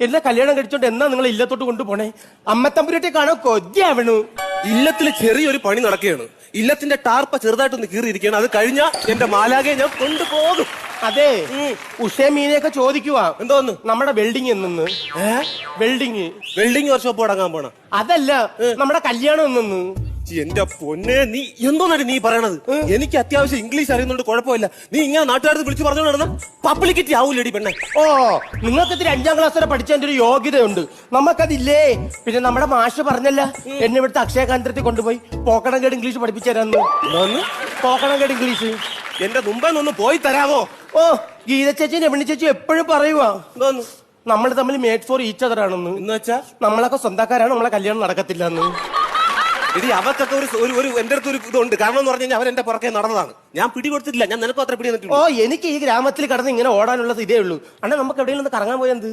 എന്നെ കല്യാണം കഴിച്ചോണ്ട് എന്നാ നിങ്ങൾ ഇല്ലത്തോട്ട് കൊണ്ടുപോണേ? അമ്മത്തമ്പുരട്ടെ കാണാൻ കൊതിയാവണു. ഇല്ലത്തിൽ ചെറിയൊരു പണി നടക്കുകയാണ്. ഇല്ലത്തിന്റെ ടാർപ്പ ചെറുതായിട്ടൊന്ന് കീറിയിരിക്കുകയാണ്. അത് കഴിഞ്ഞാൽ എന്റെ മാലാകെ ഞാൻ കൊണ്ടുപോകും. അതെ, ഉഷേ മീനെയൊക്കെ ചോദിക്കുവാ എന്തോന്ന് നമ്മുടെ വെൽഡിങ് എന്നൊന്ന്. വെൽഡിങ് വർക്ക്ഷോപ്പ് തുടങ്ങാൻ പോണ? അതല്ല, നമ്മുടെ കല്യാണം എന്നൊന്ന്. എന്റെ പൊന്നെ, നീ എന്തോന്നാണ് നീ പറയണത്? എനിക്ക് അത്യാവശ്യം ഇംഗ്ലീഷ് അറിയുന്നുണ്ട്, കുഴപ്പമില്ല. നീ ഇങ്ങനെ നാട്ടുകാർക്ക് വിളിച്ചു പറഞ്ഞു നടന്ന പബ്ലിക്കിറ്റി ആവൂലടി പെണ്ണെ. ഓ, നിങ്ങൾക്ക് ഇതിന് 5ാം ക്ലാസ് വരെ പഠിച്ചതിന്റെ ഒരു യോഗ്യതയുണ്ട്, നമുക്കതില്ലേ. പിന്നെ നമ്മുടെ മാഷ് പറഞ്ഞല്ല, എന്നെ ഇവിടുത്തെ അക്ഷയ കേന്ദ്രത്തിൽ കൊണ്ടുപോയി പോക്കണംകേട് ഇംഗ്ലീഷ് പഠിപ്പിച്ചു തരാന്ന്. പോക്കണംകേട് ഇംഗ്ലീഷ് എന്റെ മുമ്പേ ഒന്ന് പോയി തരാമോ? ഓ, ഗീത ചേച്ചി രമണി ചേച്ചി എപ്പോഴും പറയുവാ നമ്മൾ തമ്മിൽ മേഡ് ഫോർ ഈച്ച് അതർ ആണെന്ന്. എന്ന് വെച്ചാ നമ്മളൊക്കെ സ്വന്തക്കാരാണ്, നമ്മളെ കല്യാണം നടക്കത്തില്ല എന്ന്. ഇനി അവർക്കൊക്കെ ഒരു എന്റെ അടുത്ത് ഒരു ഇതുണ്ട്. കാരണം എന്ന് പറഞ്ഞു കഴിഞ്ഞാൽ അവൻ എന്റെ പുറകെ നടന്നതാണ്. ഞാൻ പിടി കൊടുത്തിട്ടില്ല. ഞാൻ നിനക്കും അത്ര പിടി തന്നിട്ടുണ്ട്. ഓ, എനിക്ക് ഈ ഗ്രാമത്തിൽ കടന്ന് ഇങ്ങനെ ഓടാനുള്ളത് ഇതേ ഉള്ളൂ. അണ്ണാ, നമുക്ക് എവിടെയെങ്കിലും ഒന്ന് കറങ്ങാൻ പോയത്?